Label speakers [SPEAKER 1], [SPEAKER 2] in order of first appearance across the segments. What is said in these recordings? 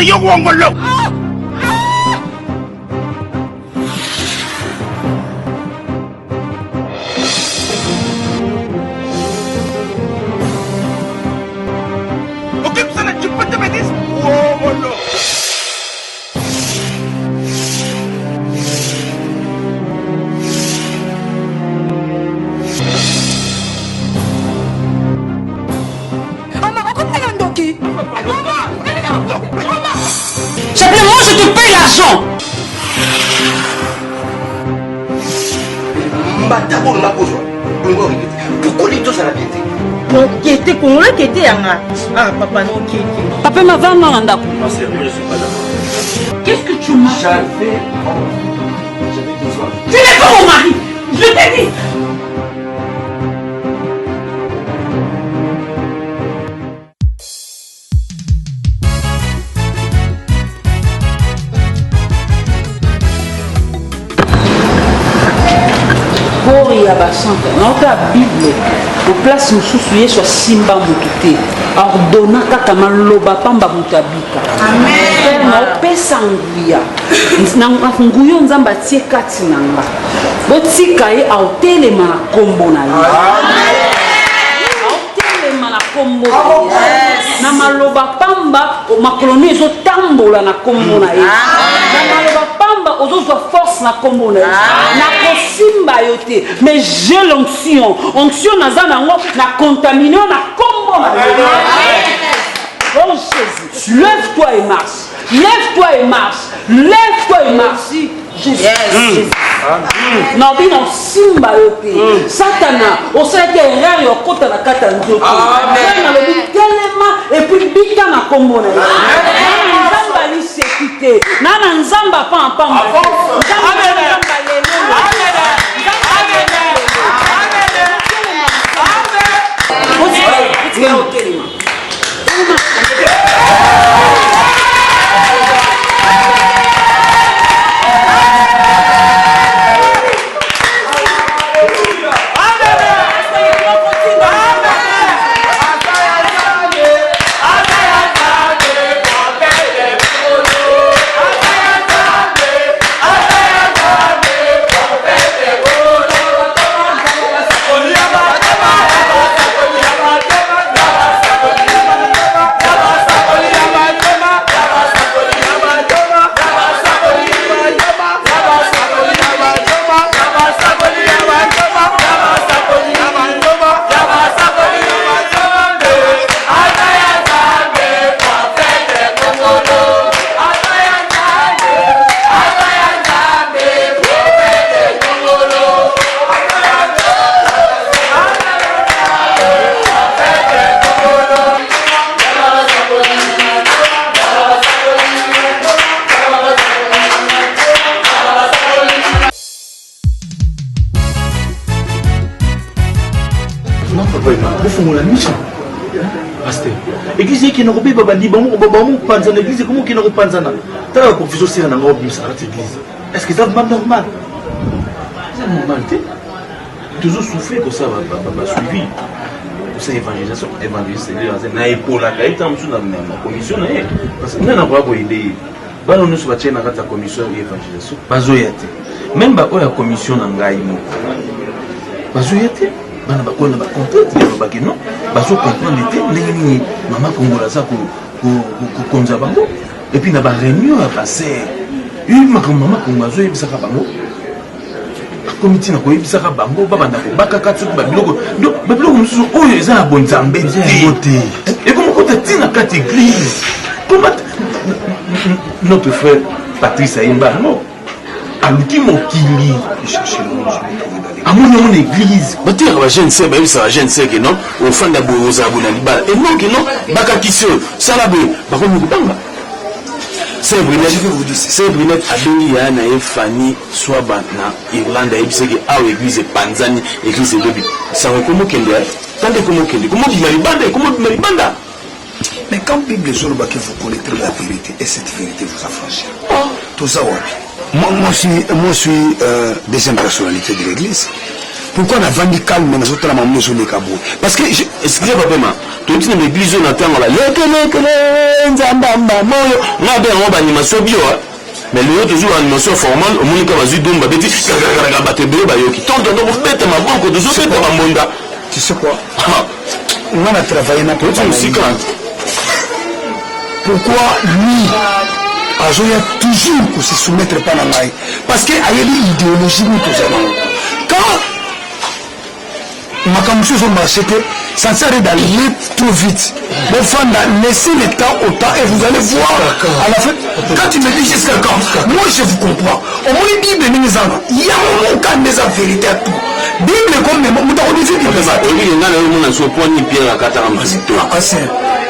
[SPEAKER 1] c'est yo wongolo.
[SPEAKER 2] Simplement, je te paye l'argent.
[SPEAKER 3] Pourquoi les deux à la piété?
[SPEAKER 4] Bon, qui était congolais, qui était Yanga. Ah, papa, non, qui était.
[SPEAKER 2] Papa m'a vendu en Andako.
[SPEAKER 4] Qu'est-ce que tu m'as
[SPEAKER 3] J'avais besoin.
[SPEAKER 2] Tu n'es pas mon mari. Je t'ai dit. Ya basante na Bible au place mususu yesu asimba mutu te ordonna kaka maloba pamba mutu abika amen na opesa nguya na nguya nzambe atie kati na nga botika ye aotelema na kombo na ye aotelema na kombo na ye na maloba pamba makolo no ezotambola na kombo na ye na maloba pamba ozozwa force na kombo na ye na kosimba yo te mais j'ai l'onction onction naza nango na contaminé na kombo na ye. Oh Jésus, lève-toi et marche, lève-toi et marche, lève-toi et marche. Jésus. Na bino simba yo te satana osalaki erreur yo kota na kata nzoto na lobi telema et puis bika na kombo na ye nzamba li sécurité nana nzamba pa
[SPEAKER 1] Église qui n'a pas bandi, panzana église comment qui n'a pas panzana. T'as la confusion c'est un endroit ça église. Est-ce que c'est normal? C'est normal, toujours souffrir pour ça va suivi. Pour ça évangélisation, évangélisation, na épaule la caïta en dessous de la commission parce que nous n'avons pas idée. Bah nous sommes battus dans la commission d'évangélisation. Bazoyate. Même bah la commission n'angaïmo. Bazoyate. Bana bakona ba contrainte ya ba keno baso comprendre te ndenge mama kongola za ko konza bango et puis na ba réunion à passer une mama kongola zo yebisaka bango comité na ko yebisaka bango baba na ko bakaka tsuku ba biloko donc ba biloko musu oyo eza na bonzambe te et comment ko tina kati église comment notre frère Patrice Ayimba non aluki mokili chercher à mon église.
[SPEAKER 5] Je jeune sœur, même ça jeune sœur que non, au fond de la bourse à Bonalibal. Et non que non, Bakakisio, Salabé, Bakon Moubanga. C'est Brunette a béni à Nae Fanny, soit Bana, Irlande, et puis à l'église Panzani, église de Bibi. Ça va comment qu'elle est, tant que comment qu'elle est, comment tu m'as
[SPEAKER 3] mais quand Bible est sur le baquet, vous connaîtrez la vérité et cette vérité vous affranchira. Tout ça, ouais. Moi, je suis deuxième personnalité de l'église. pourquoi on a vendu calme dans notre maman sur les cabos? Parce que
[SPEAKER 5] excusez papa ma tout une église on attend là lekele nzamba moyo na bien on va animation bio mais le toujours animation formale au monde comme azui domba beti batebele bayoki tonto ndo beta maboko toujours beta mamonda
[SPEAKER 3] tu sais quoi on a travaillé na
[SPEAKER 5] petit musique
[SPEAKER 3] pourquoi lui Azoya toujours pour se soumettre pas à l'âge parce que il y a une idéologie quand ma camuche sont marché que ça sert d'aller trop vite bon fanda laissez le temps au temps et vous allez voir à la fin quand tu me dis jusqu'à quand moi je vous comprends au moins Bible il y a un cas de vérité à tout Bible comme nous t'avons dit que ça
[SPEAKER 5] oui il y a un monde sur point ni pierre à katara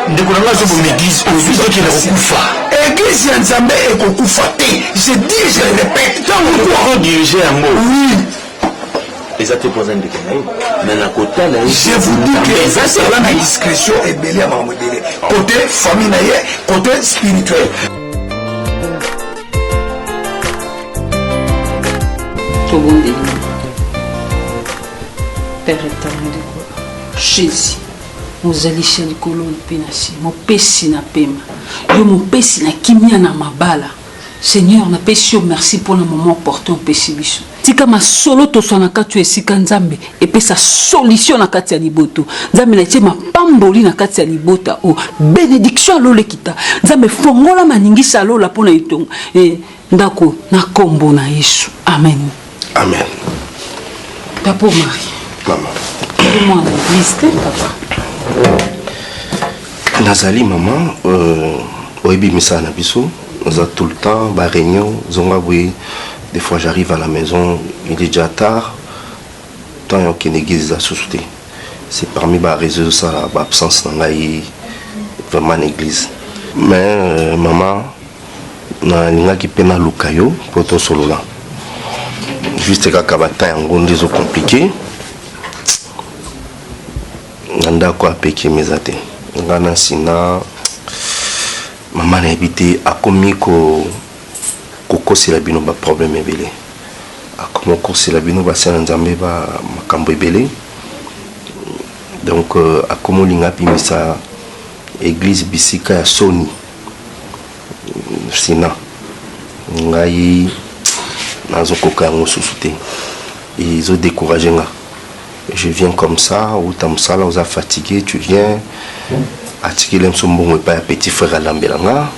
[SPEAKER 3] ndekolanga zo l'église aujourd'hui qui est kufa église ya nzambe ekokufa te je dis je répète tant
[SPEAKER 5] on diriger un mot
[SPEAKER 3] oui
[SPEAKER 5] les actes posent de Kenaï mais la quota là
[SPEAKER 3] je vous dis que ça c'est la discrétion et belé à mamodélé côté famille naïe côté spirituel
[SPEAKER 2] tout bon délire Père éternel de quoi Jésus mozali likolo penasi mopesi na pema yo mopesi na kimia na mabala Seigneur na pesi yo merci pour le moment opportun pesi biso tika masolo to sona katu esika nzambe epesa solution na kati ya liboto nzambe na tie mapamboli na kati ya libota o bénédiction lole kita nzambe fongola maningisa lola pona itongo ndako na kombo na Yesu amen
[SPEAKER 5] amen
[SPEAKER 2] Papa Marie
[SPEAKER 5] maman
[SPEAKER 2] moi liste papa
[SPEAKER 6] Nazali maman oyebi misala na biso za tout le temps ba réunion zonga boye des fois j'arrive à la maison il est déjà tard tant yon qui n'existe à souté c'est parmi ba réseaux ça ba absence na ngai vraiment l'église mais maman na linga ki pena lukayo poto solo là juste kaka ba temps yango ndezo compliqué nanda ko apeki mezate ngana sina mama na ebité akomi ko kosila bino ba problème ebele akomo kosila bino ba sana nzambe ba makambo ebele donc akomo linga pimisa église bisika ya soni sina ngai nazo koka yango susu te ils ont découragé nga. Je viens comme ça, ou tamsala, vous a fatigué, tu viens. Attiquer l'emsombon et pas un petit frère à l'ambelanga,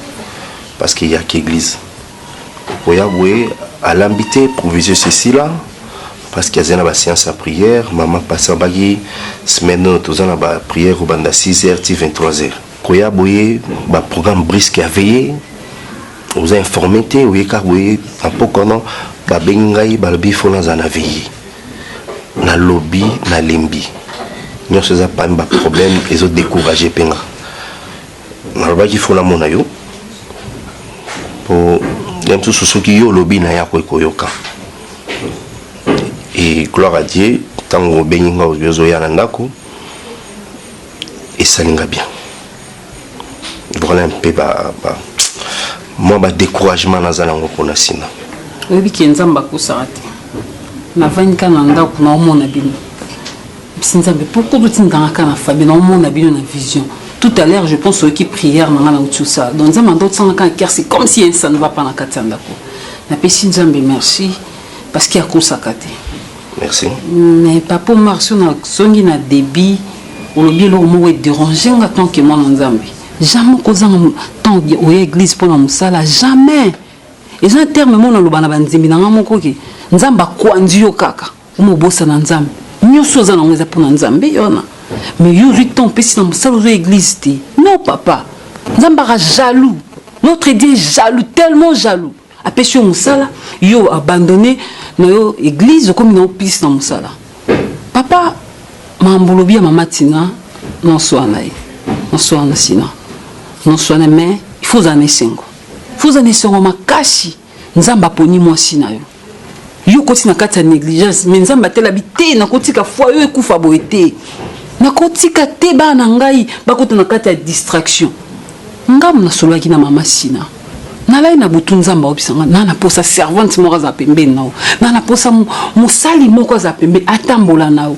[SPEAKER 6] parce qu'il y a qu'église. Vous voyez, à l'ambité, proviser ceci là, parce qu'il y a une séance à prière, maman passe en bagui, semaine, tout ça, la prière au banda 6h, 23h. Vous voyez, le programme brisque à veiller, vous a informé, vous voyez, car vous voyez, un peu qu'on a, bengaï, balbifo, dans un veillé. Na lobby na limbi nous ça pas un problème ils ont découragé penga na ba qui faut la mona yo pour dem tout ce qui yo lobby na ya ko yoka et gloire à Dieu tango beninga ozo ya ndako et ça linga bien voilà un peu moi ba découragement na zala ngopona sina
[SPEAKER 2] obi kenzamba kusarate na vanika na ndako na omona bino sinzambe pourquoi tu n'entends na fabi na omona bino na vision tout à l'heure je pense aux qui prière na na tout ça donc nzamba ndo tsanga ka ker c'est comme si ça ne va pas na katanda ko na pesi nzambe merci parce qu'il y a kosakate
[SPEAKER 6] merci
[SPEAKER 2] mais papa marcio na songi na débit au lobby lo mo déranger nga tant que moi nzambe jamais kozanga tant au église pour la musala jamais et un terme mon lo bana banzimbi na ngamoko ki nzamba kwandi yo kaka umobosa na nzambe nyoso za na ngeza pona nzambe yona mais yo riton pesi na musala zo église ti non papa nzamba ra jaloux notre Dieu est jaloux tellement jaloux apesi yo musala yo abandonné na yo église comme na pisi na musala papa mambolobi ya mama tina non soana non soana sina non soana mais il faut en esengo faut en esengo makasi nzamba poni mwasi na yo yo koti na kati ya négligence mais nzamba tela bité na kotika foi yo ekufa boye te na kotika te bana ngai bakota na kati ya distraction ngam na solaki na mama sina nalai na butu nzamba obisanga na posa servante moko za pembeni nao na posa musali moko za pembeni atambola nao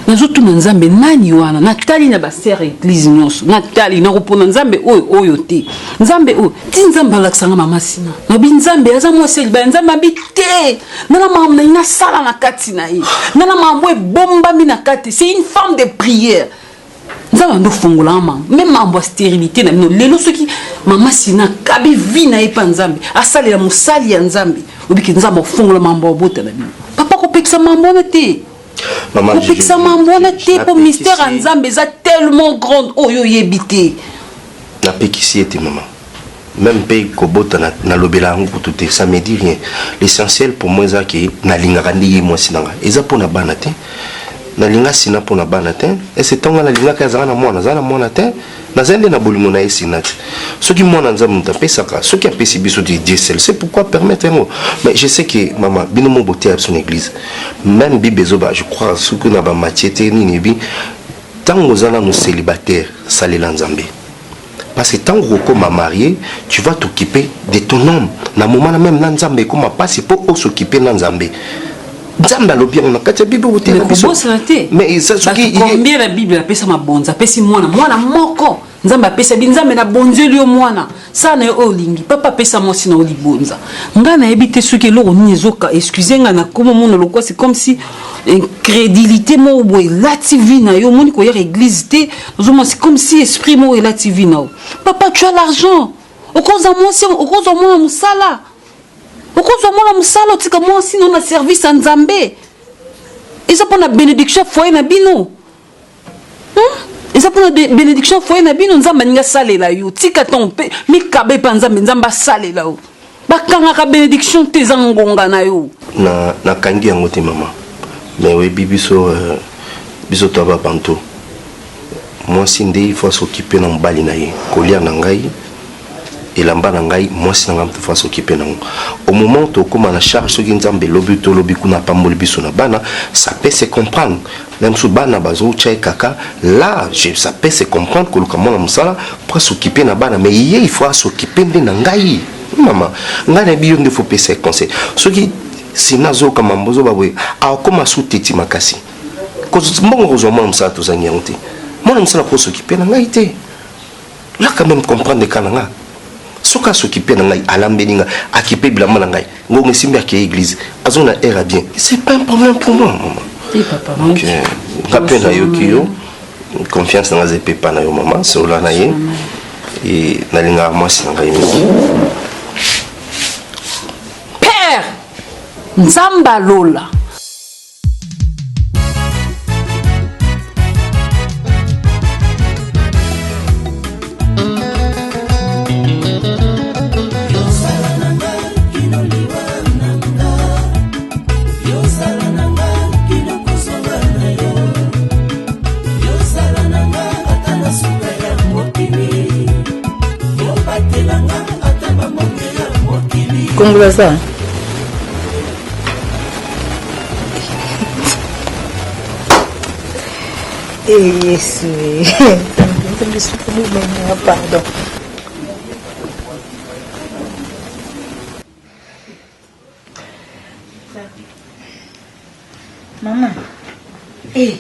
[SPEAKER 2] nazotuna nzambe nani wana natali na basere église nyonso natali na kopona nzambe oyo te nzambe oyo ti nzambe alakisanga mama sina nabi nzambe aza mwasi libaya nzambe abi te nana makambo na ye nasala na kati na ye nana makambo ebombami na kati c'est une forme de prière nzambe andofungola mambo même mambo ya stérilité na bino lelo soki mama sina kabi vi na ye pa nzambe asalela mosali ya nzambe obiki nzambe ofungola mambo obota na bino papa kopekisa mambo wana te
[SPEAKER 6] Maman,
[SPEAKER 2] ça pour mystère en Zambie, c'est tellement grand. Oh, yo yebité.
[SPEAKER 6] Na pekisi était maman. Même pays kobota na lobela pour tout ça me dit rien. L'essentiel pour moi c'est que na linga kandi moi sinanga. Eza pour na banate. Na linga sina pour na banate. Et c'est tonga na linga kaza na mwana te. Na zende na bolimo na sinati. Ce qui moi na nzambe mutape saka. Ce qui a pesi biso de diesel, c'est pourquoi permettre moi. Mais je sais que maman bino mo boté à son église. Même bibezo ba je crois ce que na ba matiete ni nebi. Tant aux ana nous célibataires, ça les nzambe. Parce que tant que tu marié, tu vas t'occuper de ton homme. Na moment même nzambe comme pas c'est pour s'occuper nzambe. Nzamba lo bien on a katia bible ou te
[SPEAKER 2] mais ça combien la bible appelle ça ma bonza appelle si mwana moko nzamba pesa binzambe na bonzeli yo mwana ça na yo lingi papa pesa moi sina oli bonza ngana ebité soki lo ni zoka excusez nga na comme mon lo c'est comme si incrédulité mo boy la TV na yo moni ko yer église té c'est comme si esprit mo la TV na papa tu as l'argent au cause moi si au cause moi musala okozo mona musalo tika moi sino na service en Nzambe eza pona bénédiction foyer na bino eza pona bénédiction foyer na bino Nzamba ninga salela yo tika ton pe mi kabe pa Nzambe Nzamba salela yo bakanga ka bénédiction te zangonga na yo
[SPEAKER 6] na kangi yango te maman mais oui bibiso biso to ba banto moi sinde il faut s'occuper na mbali na ye kolia na ngai et lamba na ngai moi si ngam te faut s'occuper nango au moment où comme na charge ce qui nzambe lobi to lobi kuna pamboli biso na bana ça peut se comprendre même sous bana bazo tchai kaka là ça peut se comprendre que le kamona musala pour s'occuper na bana mais il faut s'occuper de na ngai maman ngana biyo ndefo pese conseil ce qui sinazo kama mbozo babwe a koma suteti makasi ko mbongo zo mwa msa to zanyanti mona musala pour s'occuper na ngai te là quand même comprendre kananga soka s'occuper na ngai alambeninga akipe bilamba na ngai ngonga simba ke église azona era bien c'est pas un problème pour moi maman
[SPEAKER 2] et papa
[SPEAKER 6] OK rappel na yo kiyo confiance na zepe pa na yo maman c'est là na ye et na linga moi si ngai
[SPEAKER 2] père Nzamba lola
[SPEAKER 4] Kongola ça. Yes. Pardon. Maman. Eh.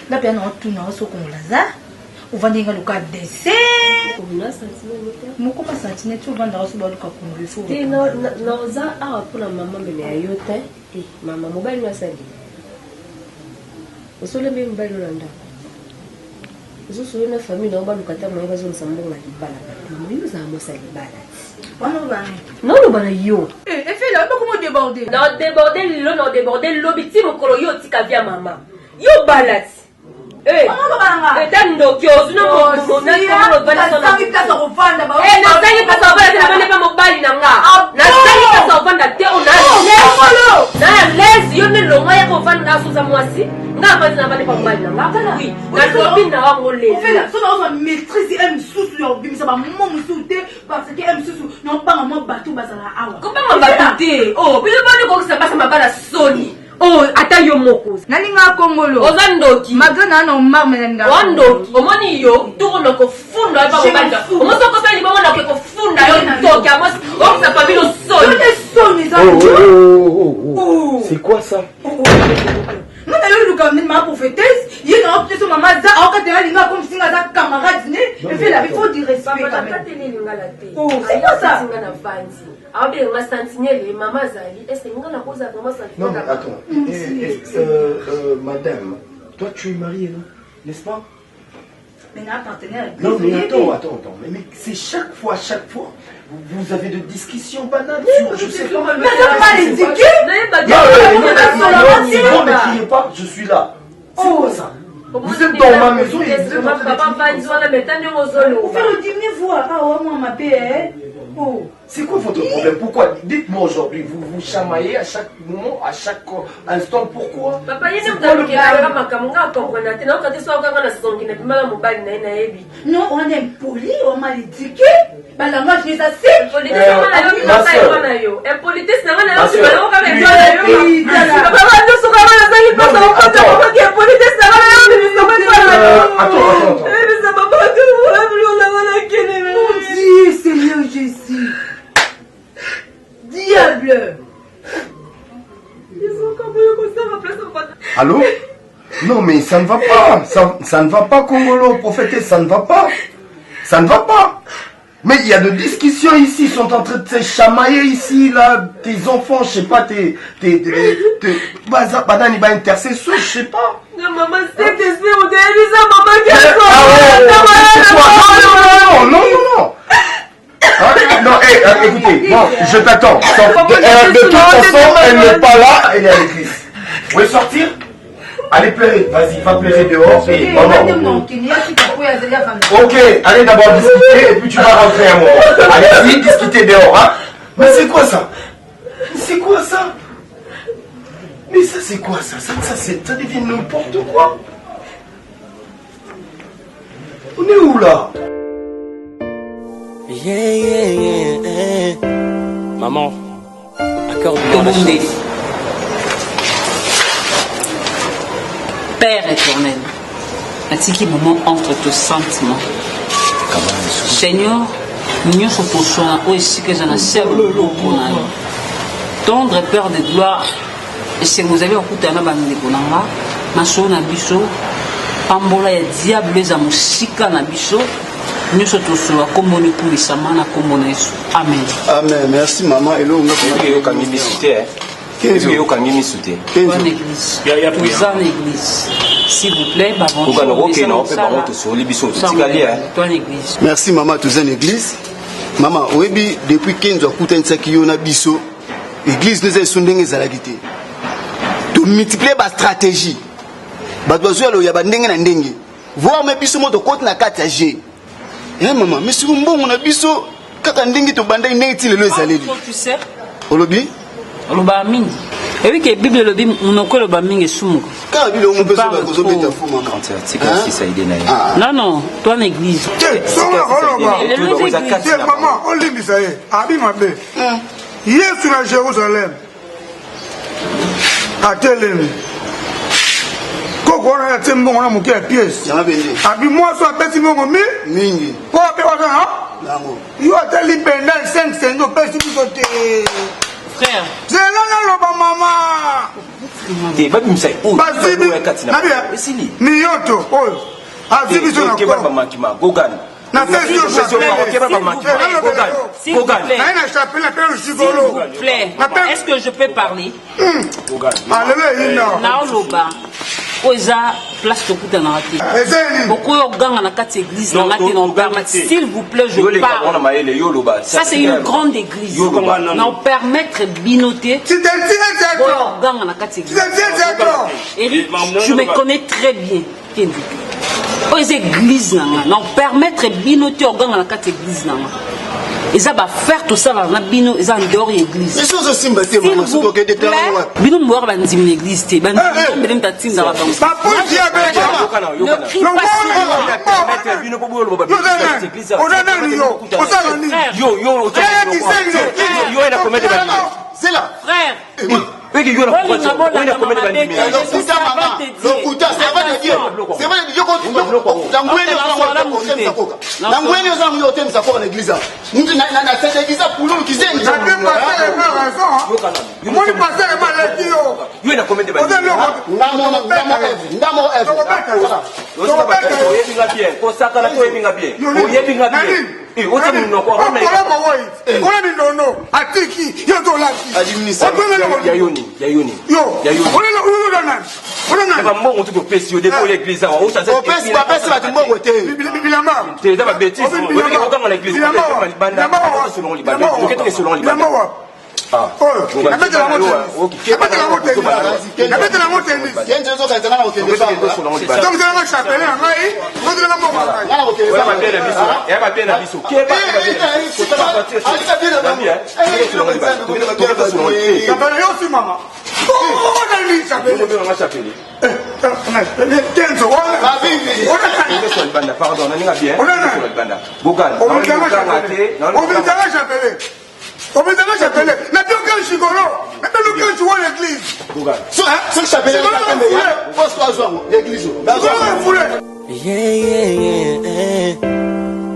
[SPEAKER 4] La bien on tourne au Kongola ça. On va dire le cas d'essai. Moko ma santine tu vanda rasu ba luka kungu fo.
[SPEAKER 7] Ti no za awa pula mama mbele ya yote. Mama mobile ni asali. Usole mbe mbele landa. Ususu na famille na ba lukata mwa bazo nsambonga libala. Mimi za mo sali bala.
[SPEAKER 4] Wana bana.
[SPEAKER 7] Non bana yo.
[SPEAKER 4] Et fait là pas comment déborder.
[SPEAKER 7] Non déborder lobiti mokolo yo tika via mama. Yo balat. Eh, etando kiosu na mo na ko bala sona.
[SPEAKER 4] Sabi ka sa kufanda ba.
[SPEAKER 7] Na sabi ka sa bala na bane pa mobile na nga. Na sabi ka sa banda te ona. Na les yo ne lo ngaya ko fanda suza mwasi. Nga ba na bane pa mobile na nga. Oui. Na ko binda wa ngole.
[SPEAKER 4] Fela, so na on maîtrise M susu yo bimisa ba mo musuté parce que M susu non pas mo batou bazala awa.
[SPEAKER 7] Ko ba mo batou te. Oh, bilo ba ni ko sa basa mabala soni. Oh, ata yo moko.
[SPEAKER 4] Nalinga Kongolo.
[SPEAKER 7] Ozandoki.
[SPEAKER 4] Magana na marme nanga.
[SPEAKER 7] Wandoki. Omoni yo, tourne ko funda ba banda. Omoso ko sali mama na ko funda yo toki amos. Oh, sa famille au sol.
[SPEAKER 1] C'est quoi ça?
[SPEAKER 4] Moi, je suis quand même ma prophétesse. Il y a une option, maman, ça, en cas de la comme si on a camarade dîner. Il faut du respect quand même. Oh, c'est quoi ça?
[SPEAKER 1] Non, mais attends. Madame, toi tu es mariée, non? N'est-ce pas?
[SPEAKER 4] Mais non, partenaire.
[SPEAKER 1] Non, mais attends. Mais c'est chaque fois, vous avez de discussions banales sur, je sais pas.
[SPEAKER 4] Mais ça va les éduquer.
[SPEAKER 1] Non, mais criez pas, je suis là. C'est quoi ça? Vous êtes dans ma maison et vous êtes en train de
[SPEAKER 4] Vous faites le dîner, vous, moi, ma paix. Oh.
[SPEAKER 1] C'est quoi votre problème? Pourquoi? Dites-moi aujourd'hui, vous vous chamaillez à chaque moment, à chaque instant, pourquoi?
[SPEAKER 4] Non, on est poli, on m'a éduqué. La moi, je les assiste. Seigneur Jésus. Diable.
[SPEAKER 6] Allô? Non, mais ça ne va pas. Ça ne va pas, Kongolo, prophétesse, ça ne va pas. Ça ne va pas. Mais il y a de discussions ici, ils sont en train de se chamailler ici, là, tes enfants, je sais pas, Badani va intercession, je sais pas.
[SPEAKER 7] Non, maman, c'est esprit, on dit ça, maman,
[SPEAKER 6] Non. Non, écoutez, bon, je t'attends. De toute façon, elle n'est pas là, elle est à l'église. Vous voulez sortir? Allez pleurer, vas-y, va pleurer dehors. Et maman. Ok, allez d'abord discuter et puis tu vas rentrer un moment. Allez, discuter dehors, hein. Mais c'est quoi ça? C'est quoi ça? Mais ça, c'est quoi ça? Ça devient n'importe quoi. On est où là?
[SPEAKER 5] Yeah. Maman, accorde-moi la chance.
[SPEAKER 2] Père éternel, atiki moment entre tes sentiments. Seigneur, nous sommes tous sur aussi que j'en ai servi pour tendre peur de gloire. Et si vous avez écouté un abandon de Bonanga, ma soeur Nabiso, Pambola et diable les amusika Nabiso. Nous sommes tous sur la commune pour les samana commune. Amen.
[SPEAKER 8] Amen. Merci maman. Et là on a
[SPEAKER 2] L'église. S'il vous plaît,
[SPEAKER 8] merci maman, tu es une église. Maman, depuis 15 ans, tu as une biso. L'église nous a sondé à la guité. Tu multiplies la stratégie. Il y a des gens voir mes biso de côté na 4G. Maman, mais si vous avez biso, quand on dit que tu bandes
[SPEAKER 2] tu sais.
[SPEAKER 8] Olobi?
[SPEAKER 2] Oloba mingi. Et oui que la Bible le dit, on a le mingi sumu.
[SPEAKER 8] Quand la Bible on peut se
[SPEAKER 2] Non, toi l'église.
[SPEAKER 3] Maman, on lit ça. Abi mabe. Hier sur la Jérusalem. À Télém. Koko na tembo na muke pièce. Abi moi so apesi mongo mingi. Ko ape wa ha? Nango. Yo ateli benda 500 pesi bisote.
[SPEAKER 2] Frère.
[SPEAKER 3] C'est là loba maman.
[SPEAKER 5] Te ba bimsa o.
[SPEAKER 3] Basibi. Nabia. Niyoto. Oh. Azibi so na kwa.
[SPEAKER 5] Makima Gogan.
[SPEAKER 3] Na session
[SPEAKER 2] S'il vous plaît. Est-ce que je peux parler? Naoloba. Oza place de couta na rati. Beaucoup organe na quatre églises na rati non permettre. S'il vous plaît, je parle. Ça c'est une grande église. Non permettre binoter. Organe na quatre églises. Eric, je me connais très bien. Aux églises non permettre binoter organe na quatre églises na. Ils ont faire tout ça dans la bino, ils ont dehors l'église.
[SPEAKER 8] Mais chose aussi me maman, surtout que des terrains.
[SPEAKER 2] Bino mourir ban dim l'église te, ban dim ta tin dans la banque.
[SPEAKER 3] Pas pour dire avec
[SPEAKER 2] ne crie pas
[SPEAKER 5] yo,
[SPEAKER 2] frère.
[SPEAKER 5] Oui, il y a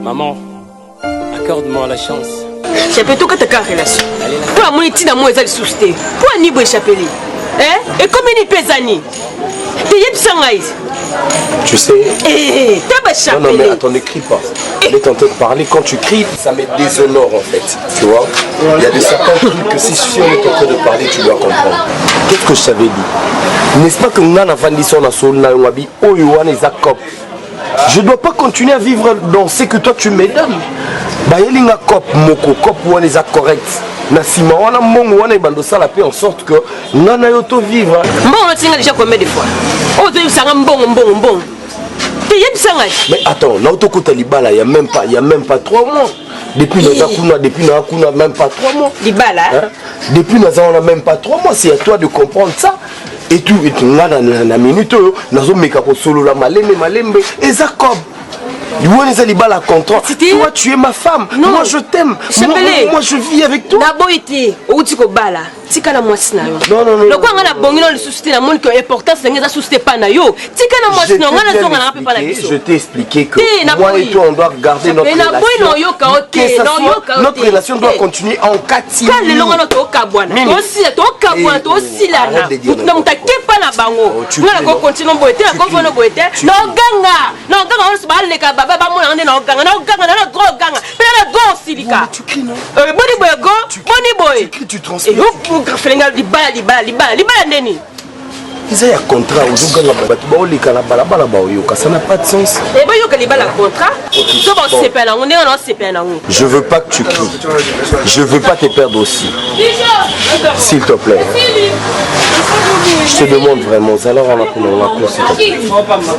[SPEAKER 9] Maman, accorde-moi la chance.
[SPEAKER 7] Chapelet, tu as ta relation. Pour la moitié d'un mois, elle sousté. Pour un niveau chapelet. Hein? Et comme il pèse à ni.
[SPEAKER 6] Tu sais. Non, non, mais attends, ne crie pas. Elle est en train de parler. Quand tu cries, ça met déshonore en fait. Tu vois? Il y a des certains trucs que si on est en train de parler, tu dois comprendre. Qu'est-ce que je t'avais dit? N'est-ce pas que nous avons vendu son assaut, je ne dois pas continuer à vivre dans ce que toi tu me donnes. Il y a cop moko, cop ou est correct. Nasima wana mbongo wana ibando ça la paix en sorte que nana yoto vivre.
[SPEAKER 7] Mbongo tinga déjà combien de fois? Oh tu sanga mbongo.
[SPEAKER 6] Mais attends, na auto kota libala il y a même pas 3 mois. Depuis nous même pas 3 mois.
[SPEAKER 7] Libala.
[SPEAKER 6] Depuis nous on a même pas 3 mois, c'est à toi de comprendre ça. Et tout na minute nazo meka ko solo la malembe et Jacob. Toi tu es ma femme. Non. Moi je t'aime. Moi je vis avec toi.
[SPEAKER 7] Non.
[SPEAKER 6] Je t'ai expliqué que moi et toi on doit garder notre relation. Notre relation doit continuer en catimini. Tu transpires. Ils ont un contrat, ça n'a pas de sens. Je veux pas que tu cries. Je veux pas te perdre aussi. S'il te plaît. Je te demande vraiment. Alors on a s'il te plaît.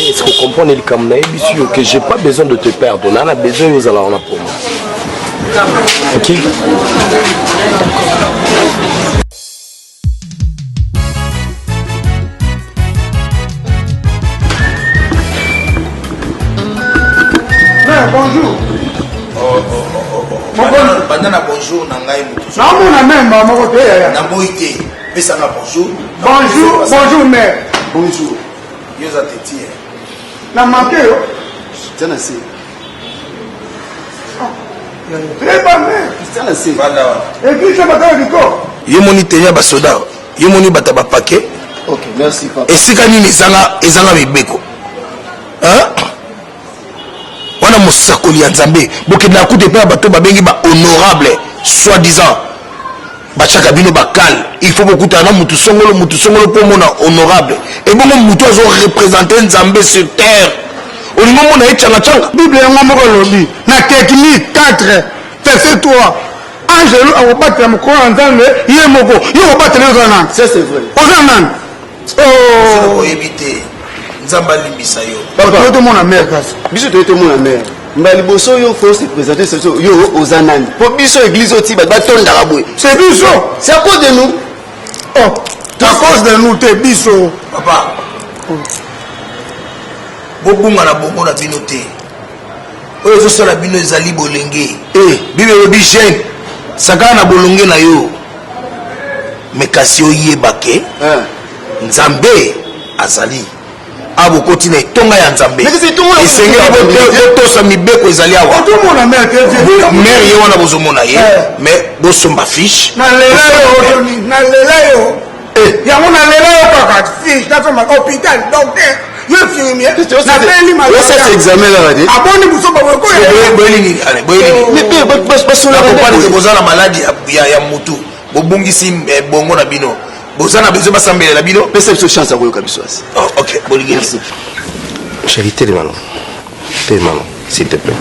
[SPEAKER 6] Est-ce que vous comprenez que j'ai pas besoin de te perdre? On a besoin de nous allons pour moi. Ok.
[SPEAKER 3] Bonjour.
[SPEAKER 10] Bandana bonjour nangai mutu.
[SPEAKER 3] Na mona memba moko te ya.
[SPEAKER 10] Na boité. Pesa na bonjour.
[SPEAKER 3] Bonjour mère.
[SPEAKER 10] Bonjour. Yoza teti.
[SPEAKER 3] Na manke yo.
[SPEAKER 10] Tana si.
[SPEAKER 3] Très pas mère.
[SPEAKER 10] Tana si. Banda.
[SPEAKER 3] Et puis ça va dans le corps.
[SPEAKER 10] Yo moni tenya ba soda. Yo moni bata ba paquet.
[SPEAKER 8] OK, merci papa.
[SPEAKER 10] Et sika nini ezanga bibeko. Hein? Wana mosakoli ya Nzambe bokenda na kutepe ya bato babengi ba honorable soi-disant bachaka bino bakal il faut bokuta na mutu songolo po mona honorable et bongo mutu azo représenter Nzambe sur terre olingo mona etchanga
[SPEAKER 3] Bible yango moko lobi na technique 4 verset 3 Angelo akobatela mokolo ya Nzambe ye moko yo kobatela ozana.
[SPEAKER 8] Ça c'est vrai.
[SPEAKER 3] Ozana.
[SPEAKER 10] Oh éviter Nzamba limbisa yo.
[SPEAKER 3] Papa to mona mère kasi.
[SPEAKER 8] Biso to mona mère. Mbali boso yo faut se présenter ce yo ozanani. Pour biso église oti ba tonda kabwe.
[SPEAKER 3] C'est biso.
[SPEAKER 8] C'est à cause de nous.
[SPEAKER 3] Oh, à cause de nous te biso.
[SPEAKER 10] Papa. Bobunga na bongo na bino te. oyo ezosala bino ezali bolenge bible elobi jeune sakala na bolonge na yo me kasi oyeba ke nzambe azali abokoti na etonga ya nzambe esengeli botosa mibeko ezali awa mere ye wana bozomona ye me bosomba fiche
[SPEAKER 3] nalela yo yango nalela yo kaka fiche nasomba hôpital docteur yo infirmier napeli aboni busoba
[SPEAKER 10] boza na maladi ya motu bobungisi bongo na bino boza na besoin basambelela bino
[SPEAKER 8] pesa biso chance ya koyoka biso asi.
[SPEAKER 10] Ok, bolingi merci.
[SPEAKER 6] Chérie, télémanon, s'il te plaît.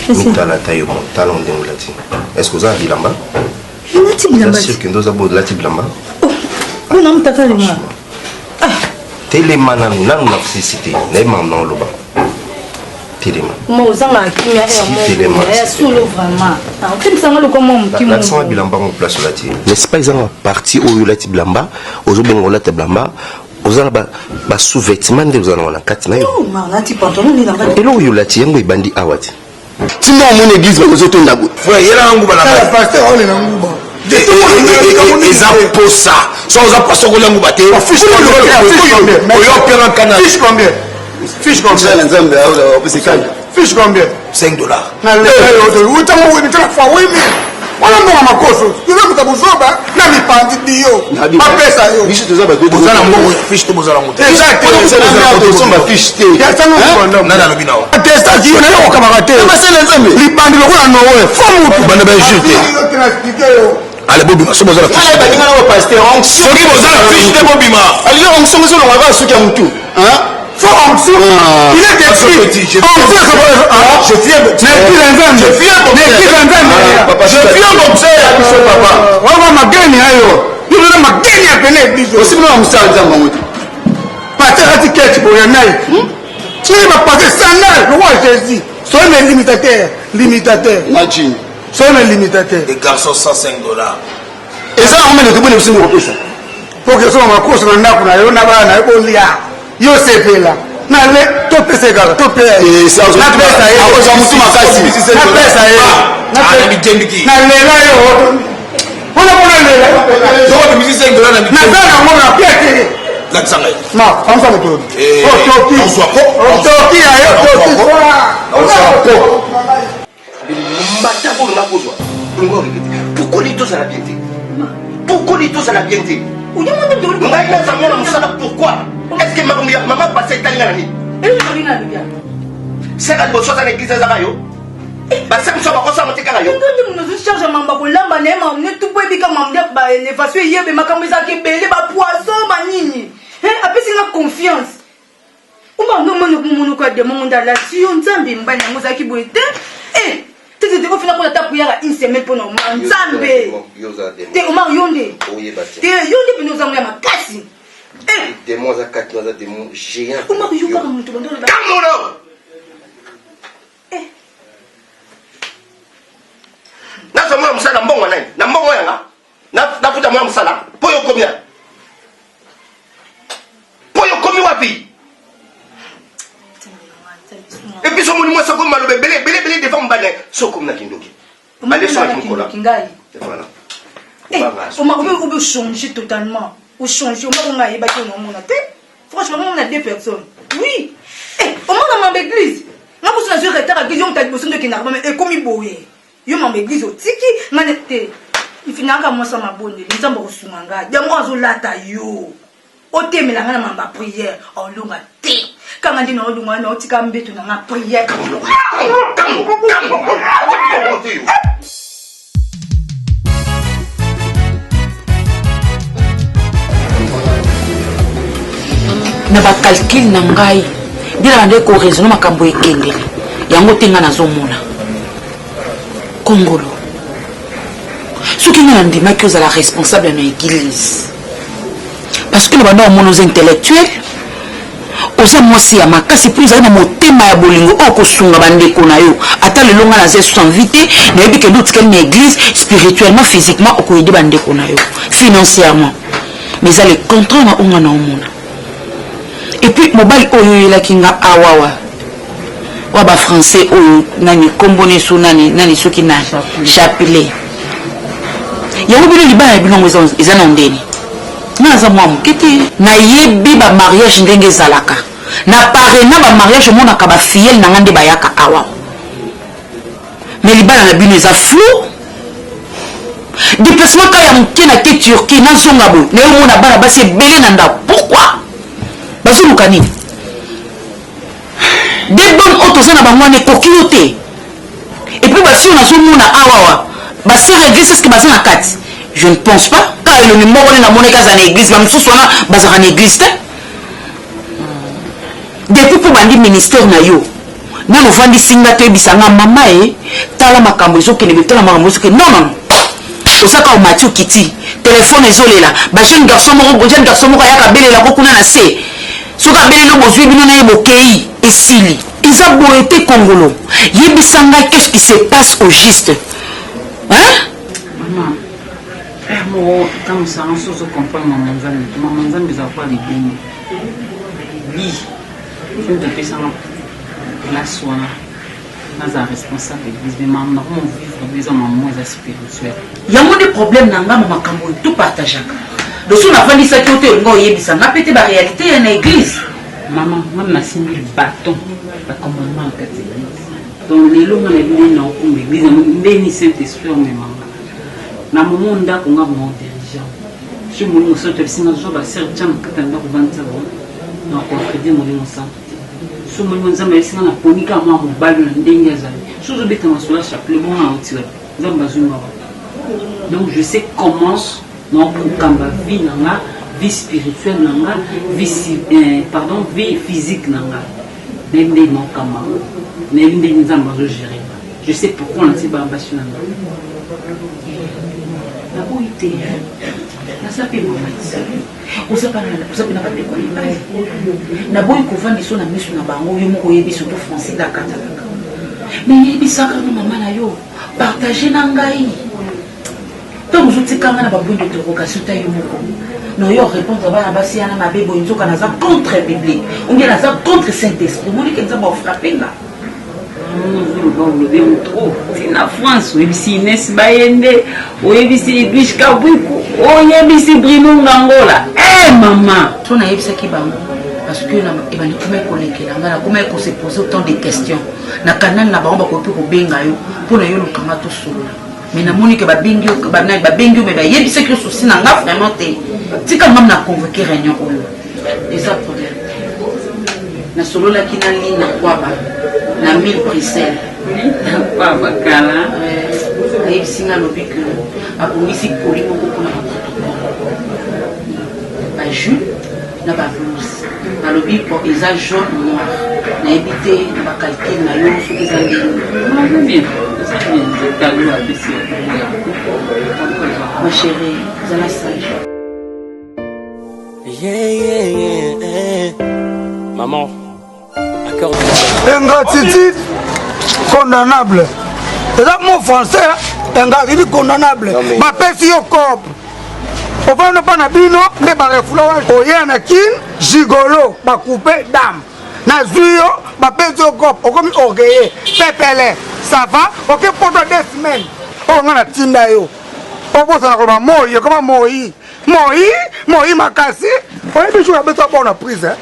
[SPEAKER 6] Mutala tayo mo, talon de mulati. Est-ce que vous avez bilamba?
[SPEAKER 4] Mulati bilamba.
[SPEAKER 6] C'est sûr que nous avons lati bilamba.
[SPEAKER 4] Oh, non, t'as le moi.
[SPEAKER 6] Télémanon, nan na nécessité, n'est pas non loba. Téléman.
[SPEAKER 4] Moi, aux gens qui m'ont sous le vraiment.
[SPEAKER 6] L'accent bilamba en place là. N'est-ce pas ils ont parti au lati bilamba, aux obongo lati bilamba. Aux gens ba sous-vêtements de vous en la quatre naïs.
[SPEAKER 4] Oh, marnati pantalon ni là.
[SPEAKER 6] Et là où il a tiré un bandi awati.
[SPEAKER 8] Sinon mon église va nous autour d'abord.
[SPEAKER 10] Frère, il y a un goût à la
[SPEAKER 3] pasteur on est dans ngouba.
[SPEAKER 10] Ils ont ça. Sans un pasteur on l'a ngoubaté. Fiche combien?
[SPEAKER 3] Fiche combien? Fiche combien?
[SPEAKER 10] 5 $.
[SPEAKER 3] Na leo où t'as moi tu fa oui mais on a mon makoso. Tu veux me tabuzoba na mi pandi dio. Ma pesa yo.
[SPEAKER 8] Bicho tu zaba
[SPEAKER 10] Vous allez mon fiche to bozala moto.
[SPEAKER 3] Exact.
[SPEAKER 8] Nous sommes fiche té.
[SPEAKER 3] Ya tano kondo.
[SPEAKER 10] Nana no binawa.
[SPEAKER 3] Testa qui on est au camarade.
[SPEAKER 8] Mais c'est l'ensemble.
[SPEAKER 3] Li pandi lo na nowe. Famu tu
[SPEAKER 10] Bana ba jeté. Allez bobima so bozala fiche.
[SPEAKER 8] Allez ba ngana au pasteur on
[SPEAKER 10] Soki bozala fiche de bobima.
[SPEAKER 8] Allez on sommes sur le roi soki ya mutu. Hein?
[SPEAKER 3] il est détruit.
[SPEAKER 10] Je viens boxer. Des garçons 105 $.
[SPEAKER 8] Et ça on met le début aussi pour ça.
[SPEAKER 3] Pour que ça ma course na ndako na yo na bana ko lia. Yo sepela. Na le to pese kaka to pe.
[SPEAKER 8] Et ça na pesa ye. Akoza mutu makasi.
[SPEAKER 3] Na pesa ye.
[SPEAKER 10] Na mitembiki.
[SPEAKER 3] Na lela yo. Ona bona lela.
[SPEAKER 10] So de musique $5 na mitembiki.
[SPEAKER 3] Na bana mona piete.
[SPEAKER 10] La tsanga.
[SPEAKER 3] Ma, on s'en moto.
[SPEAKER 10] Toki. On soit quoi?
[SPEAKER 3] Toki ayo toki. On soit quoi?
[SPEAKER 1] Mbata pour la pose. Pourquoi les deux à la piété? Pourquoi les deux à la piété? Pourquoi? Est-ce que maman passe à l'année? C'est la bonne chose à l'église de Zarayo. C'est comme ça qu'on s'en va à Zarayo. Nous cherchons à maman pour l'amba, on est tout pour épiquer maman. Les façons hier, mais ma caméra qui est belle, ma poisson, ma nini. Après, c'est la confiance. On va nous demander à la Sion, Zambi, Mbana, Mozaki Bouete. Eh! Tu te refais la taper une semaine pour nous. Nzambe. T'es au Marionde. T'es Yonde pour nous emmener à ma casse.
[SPEAKER 6] Des mois à 4 mois, des mots géants.
[SPEAKER 1] Comment tu vas nous demander la Camono. Na sommes msala mbongo nani? Na mbongo yanga. Na futa mwa msala. Poyo komia. Poyo komi wapi? Et puis son monument ça comme malobe belé devant mbana sokum na kindoki. Allez sur la kinkola. Voilà. On m'a changé totalement. On changer, on m'a ébattu mon tête. Franchement, on a deux personnes. Oui. Eh, on m'a dans l'église. Là vous avez retard à l'église, on t'a besoin de kinarba et comme il boye. Yo m'a église au tiki, manete. Il finit à moi ça m'a bonne, les gens vont soumanga. Ya moi zo lata yo. O te me la ngana mamba prière, on lunga te. Quand on dit non lunga no tika mbetu na prière.
[SPEAKER 2] na bakalkile na ngai bila bande ko raisonner makambo ekendele yango tenga nazomona kongolo soki nga na ndimaki ozala responsable na église parce que na banda omona oza intellectuel oza mwasi ya makasi mpo ezali na motema ya bolingo oyo kosunga bandeko na yo ata lelo nga naza esusanvi te nayebi kende otikali na église spirituellement physiquement okoyede bandeko na yo financièrement mais eza le contraire na onga na omona
[SPEAKER 11] Et puis mobile oyo la kinga awawa. Wa ba français oyo nani kombone so nani soki na chapelet. Ya obilo libana bilongo ezana ndeni. Naza mwa mukete na yebi ba mariage ndenge zalaka. Na parena ba mariage mona ka ba fiel na ngande bayaka awa. Mais libana na bino eza flou. Déplacement ka ya muke na ke Turquie na zonga bo. Na yo mona bana basi belé na nda. Pourquoi? Bazo lukani. Des bonnes autres na bangwane kokiote. Et puis basi on a zo mona awa. Basi réglisse ce que basi na kati. Je ne pense pas. Car le numéro est dans mon église, même si on a une église. Depuis pour bandi ministère na yo. Na no vandi singa te bisanga mama tala makambo ezoke ne betala makambo ezoke non. Osaka o Mathieu Kiti. Téléphone ezolela. Ba jeune garçon moko yaka belela ko kuna na se. Soka belelo bozwi bino na yebokei esili. Isa boete Congolo. Yebisanga qu'est-ce qui se passe au juste? Hein?
[SPEAKER 2] Maman. Moi, quand ça en chose comprendre maman Nzambe ça pas les bien. Oui. Je te fais ça la soirée. Naza responsable d'église mais maman on vivre des hommes moins spirituels.
[SPEAKER 11] Il y a des problèmes dans ma makambo tout partager. Donc si on a vendu ça côté ngo yebisa na pété ba réalité en église.
[SPEAKER 2] Maman, moi na signé le bâton pas commandement en catégorie. Donc les longs on a vu dans l'église béni Saint-Esprit mais maman. Na moment ndako nga mo dirigeant je mo so te singa zo ba sergent katanga ko vanta bo na ko fredi mo ni monsa so mo nzamba singa na ponika mo mo balu na ndenge za so zo beta masula chapelet bon na otira nzamba zuma donc je sais comment non pour kamba vie nanga vie spirituelle nanga vie physique nanga ndenge non kama ndenge nzamba zo gérer je sais pourquoi on s'est ba bassu nanga la beauté, la sapé maman, on s'appelle n'a pas de quoi il parle. La beauté qu'on vend des sons à mission à bango, yo moko yebi surtout français la kataka. Mais yebi saka maman na yo, partager nangai. Donc vous êtes quand même pas besoin d'interrogation ta yo moko. Non yo répondre ba basi ana mabe bo nzoka na za contre biblique. On dit na za contre Saint-Esprit. Mon dit que ça va frapper là. C'est la France, oui, c'est Inès Bayende, oui, c'est Edwige Kabouikou, oui, c'est Bruno Ngangola. Eh, maman! On a eu ça qui va, parce que il va nous comment on se pose autant de questions. Na canal là-bas, on va couper pour Bengayo, pour nous le kamato solo. Mais na moni que ba bengio, mais ba yebi c'est que souci n'a pas vraiment été. C'est quand même na convoqué réunion au lieu. Et ça problème. Na solo la qui n'a ligne na quoi ba. Na 1000 Bruxelles. Pas bakala. Et singa lobi que a comisi poli beaucoup pour na jus na ba blouse. Na lobi pour les âges jaune noir. Na éviter na qualité na yo ce que ça dit. Non bien. Ça bien. Je t'alloue à baisser. Ma chérie, vous allez sage.
[SPEAKER 9] Maman.
[SPEAKER 3] Ingratitude condamnable. C'est ça mon français. Ingratitude condamnable. Ma pèse yo cop. On va ne pas na bino, mais ba reflowage. Oya na kin, gigolo, ba couper dame. Na zuyo, ba pèse yo cop. O comme orgueillé, pepele. Ça va? OK pour 2 semaines. On a tinda yo. On va ça comme moi, comment moi makasi. On est toujours à besoin pour la prise hein.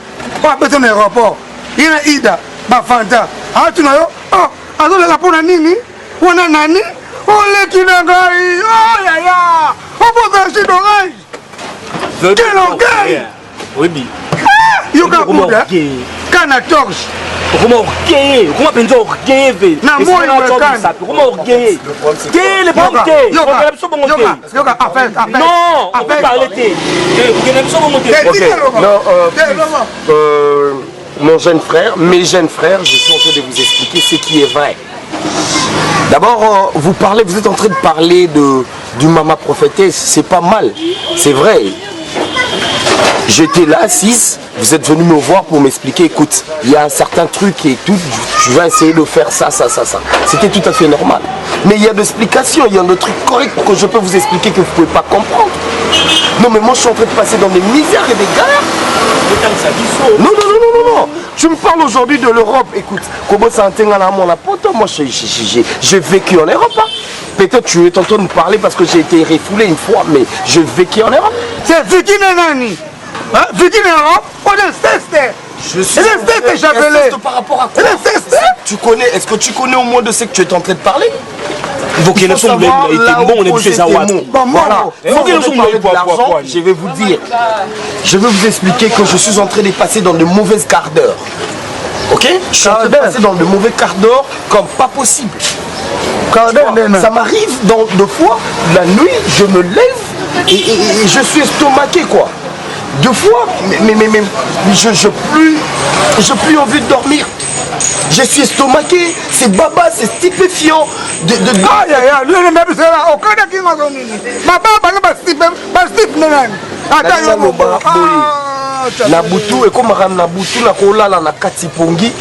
[SPEAKER 3] On a besoin d'un rapport. Il y a Ida, Bafanta. Ah, tu n'as pas. Ah, tu n'as pas nini. On a nani. On est qui n'a pas. Oh, ya ya. On peut acheter d'orange. Quel orgueil.
[SPEAKER 9] Oui, bien.
[SPEAKER 3] You got good, hein? Kana torche.
[SPEAKER 9] Comment orgueillé? Comment penser orgueillé?
[SPEAKER 3] Na moi,
[SPEAKER 9] comment orgueillé? Quel est le bon thé?
[SPEAKER 3] Yoga, affaire.
[SPEAKER 9] Non, on peut parler.
[SPEAKER 6] Mon jeune frère, mes jeunes frères, je suis en train de vous expliquer ce qui est vrai. D'abord, vous êtes en train de parler du maman prophétesse, c'est pas mal, c'est vrai. J'étais là, assise, vous êtes venu me voir pour m'expliquer, écoute, il y a un certain truc et tout, je vais essayer de faire ça. C'était tout à fait normal. Mais il y a des explications, il y a des trucs corrects que je peux vous expliquer que vous ne pouvez pas comprendre. Non, mais moi je suis en train de passer dans des misères et des galères. Non,
[SPEAKER 10] Tu me parles aujourd'hui de l'Europe. Écoute, comment ça entend à mon apôtre? Moi, j'ai vécu en Europe. Hein. Peut-être tu es en train de me parler parce que j'ai été refoulé une fois, mais j'ai vécu en Europe.
[SPEAKER 3] C'est vécu en Nani. Hein? Vécu en Europe? On est testé.
[SPEAKER 10] Je suis par rapport à quoi? Tu connais, est-ce que tu connais au moins de ce que tu es en train de parler?
[SPEAKER 5] Il faut savoir là où poser tes mots.
[SPEAKER 10] Voilà. Je vais vous dire, je vais vous expliquer que je suis en train de passer dans de mauvaises quarts d'heure. Ok? Je suis en train de passer dans de mauvais quarts d'heure comme pas possible. Ça m'arrive dans deux fois, la nuit, je me lève et je suis estomaqué quoi. Deux fois, mais je plus envie de dormir. Je suis estomaqué, c'est baba, c'est stupéfiant. Nabutu et comme Nabutu na kolala na katipongi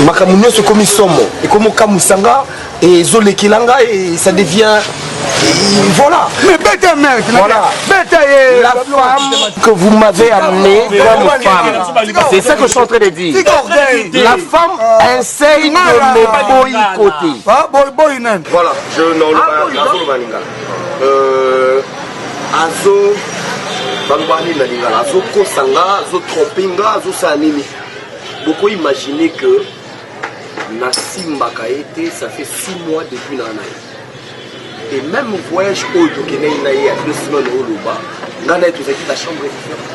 [SPEAKER 10] makamu nyonso komi somo et comme kamusanga et zolekilanga et ça devient voilà.
[SPEAKER 3] Mais bête mère,
[SPEAKER 10] voilà. La femme que vous m'avez amenée comme femme, c'est ça que je suis en train de dire. La femme essaye de me boycotter.
[SPEAKER 8] Voilà, je n'en Azo Bambani Nalingala, Azo Kosanga, Azo Trompinga, Azo Sanini. Beaucoup imaginer que Nassimba Kaete, ça fait 6 mois depuis l'année. Et même au voyage au Tokyo, il y a 2 semaines au Luba, on a tout ça, la chambre est différente.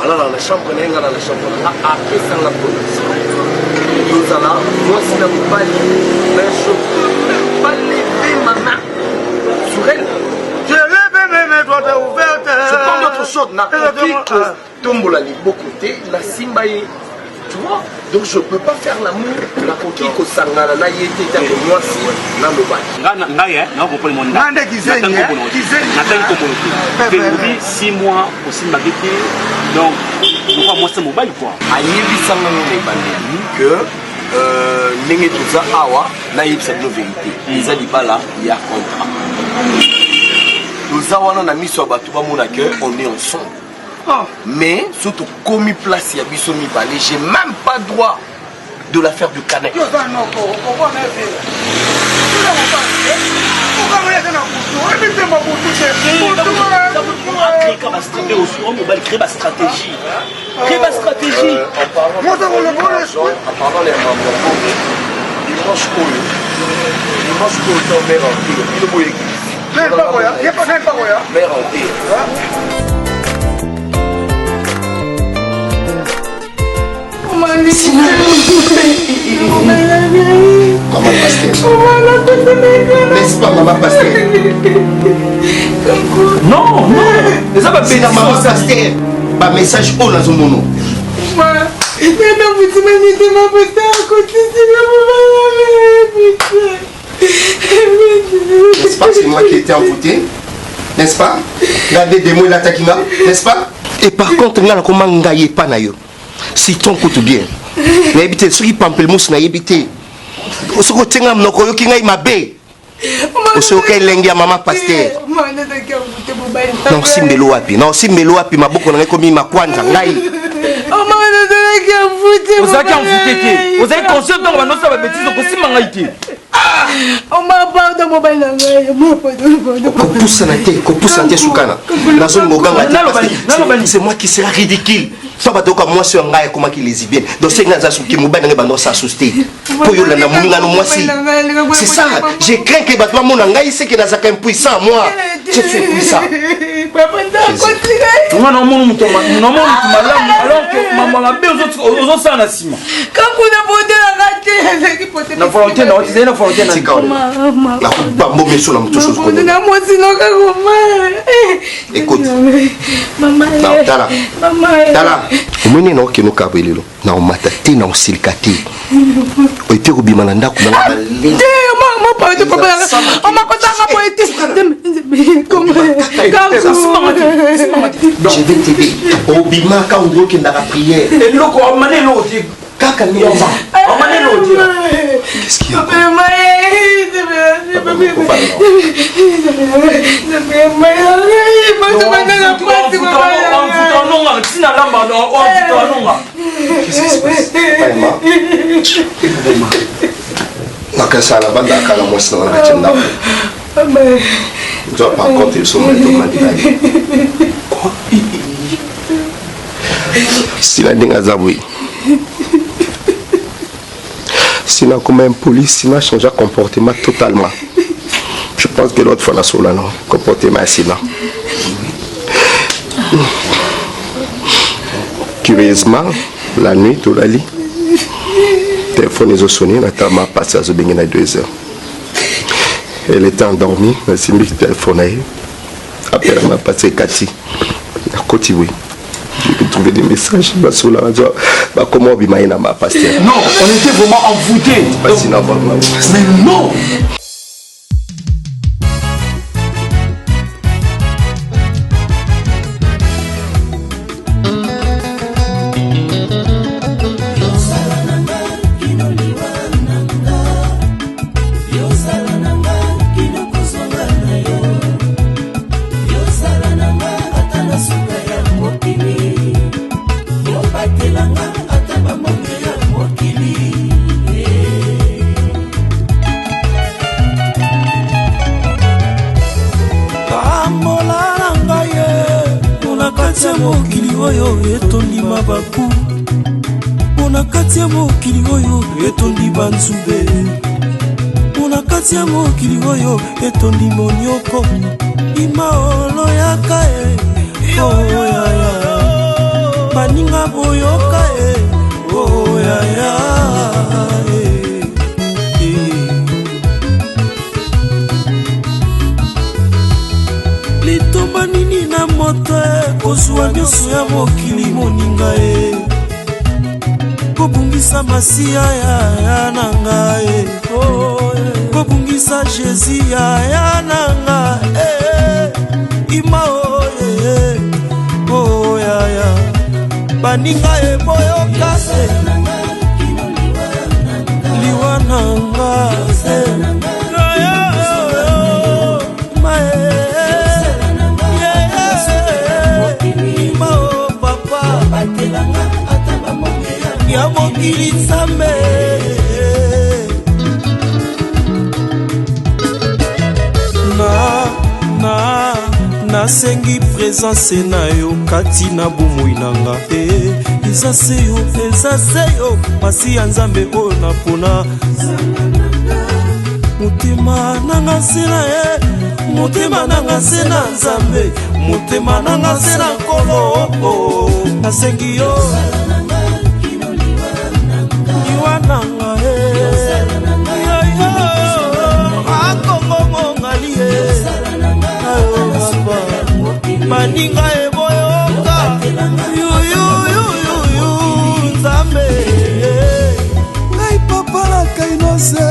[SPEAKER 8] Alors la chambre, on a la chambre, après ça, la police. Nous allons, moi, si je ne peux pas lire, mais je ne peux même pas lever ma main sur elle.
[SPEAKER 3] Je lève mes doigts ouverts.
[SPEAKER 8] C'est pas d'autre chose. Na que Tombola li bokoté, la Simbaye. Tu vois? Donc je peux pas faire l'amour, la coquille ko sangana na yete ta ko moi si na loba.
[SPEAKER 9] Ngaya, na ko mon nda.
[SPEAKER 3] Nanda kizenye,
[SPEAKER 9] na tango ko depuis 6 mois au Simbagité. Donc on va montrer mobile quoi.
[SPEAKER 8] Ayebi sangana ne bandeli que ndenge toza awa na yebisa no vérité. Ils ali bala il y a contrat. Nous avons un ami sur Batou Bamona que on est ensemble. Mais surtout comme place il y a bisomi balé, j'ai même pas droit de la faire du canet.
[SPEAKER 9] Créer ma stratégie. Créer ma stratégie.
[SPEAKER 8] En parlant les mamans, dimanche au mère en ville, mère en ville.
[SPEAKER 10] Maman Pasteur. N'est-ce pas Maman Pasteur?
[SPEAKER 9] Non, non.
[SPEAKER 10] Ça va péter Maman Pasteur. Pas message au dans mon nom. N'est-ce pas que c'est moi qui étais envoûté? N'est-ce pas? Regardez des mots l'attaque, n'est-ce pas? Et par contre, il y a comment ngaye pas na yo. Si ton coûte bien. Mais habiter ce qui pamplemousse na habiter. Au ce côté ngam no koyo ki ngai mabe. Au ce auquel lengi Maman Pasteur. Non simbelo wapi. Non simbelo wapi maboko na ngai komi makwanja ngai.
[SPEAKER 9] Vous avez envoûté. Vous avez conscient donc maintenant ça va bêtise donc aussi mangaïté.
[SPEAKER 4] On m'a parlé de mobile.
[SPEAKER 10] Kopoussa nte soukana. C'est moi qui serai ridicule. Toi badoka moi sur ngai comment qui les bien. Donc c'est ngaza souki mobile ngai bando sa souster. Poyo la na muninga no moi si. C'est ça. Je crains que batma mon ngai c'est que nazaka impuissant moi. Je suis puissant.
[SPEAKER 9] Non non mon muto non mon malamu alors que maman la bé aux autres ça na sima.
[SPEAKER 4] Quand on a voté la raté
[SPEAKER 9] na volonté na otizé na volonté na
[SPEAKER 10] la ba mo meso na muto chose connaît. Écoute. Maman. Tala. Tala. Omene na okeno kabelelo na omatati na osilikati. Oite kubima na ndako na balé. Je vais t'aider. Obima ka ondro ki ndaka prière.
[SPEAKER 9] Et loko amane loti kaka ni oma. Amane loti.
[SPEAKER 10] Qu'est-ce qu'il y a? Qu'est-ce qui se passe?
[SPEAKER 6] nakasala bandaka na mwasi na kati ndako ndio par contre ils sont vraiment dibali sina ndinga zabui sina comme un police sina changer comportement totalement. Je pense que l'autre fois la sola non comportement sina curieusement la nuit tout la lit téléphone ils ont sonné la tama passé à Zobengena 2 heures. Elle était endormie, mais c'est lui qui téléphonait. Après, elle m'a passé Cathy. À côté, oui. J'ai trouvé des messages. Comment on m'a ma pasteur.
[SPEAKER 3] Non, on était vraiment envoûtés. Mais non!
[SPEAKER 12] etondi monioko imaolo yaka oyaya baninga boyoka oyaya litomba nini na moto kozwa nyonso ya mokili moninga kobungisa masiya ya nanga kobungisa Jésus ya nanga ima oyaya baninga eboyoka liwa nanga ima papa ya mokili nzambe nasengi présence na yo kati na bomoi nanga eza se yo masi ya nzambe oyo napona motema nanga se na motema nanga se na nzambe motema nanga se na nkolo nasengi yo liwa nanga akongomongali maninga eboyoka yuyuyuyuyu nzambe
[SPEAKER 13] ngai papalaka inose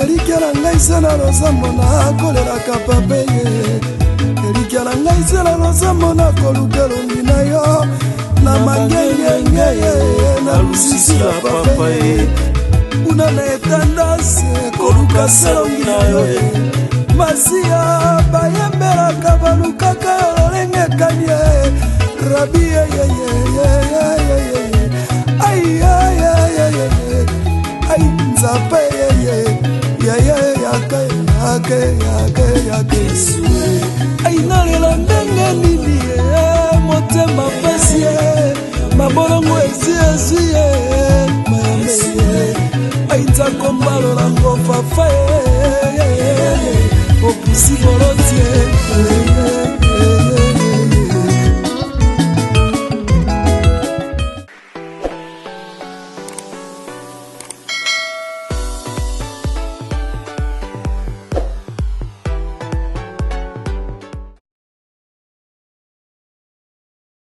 [SPEAKER 13] elikya na ngai se na lozambo na kolelaka papa ye elikya na ngai se na lozambo na koluka elongi na yo na mangengenge na lusisi ya papa ye kuna na etandase koluka selongi na yo masiya bayembelaka balukaka ololengekani rabi ai nzape yake ai nalela ndenge nini motema pesi mabolongo ezwi mayambe ai nzako mbalolango fafa opusibolo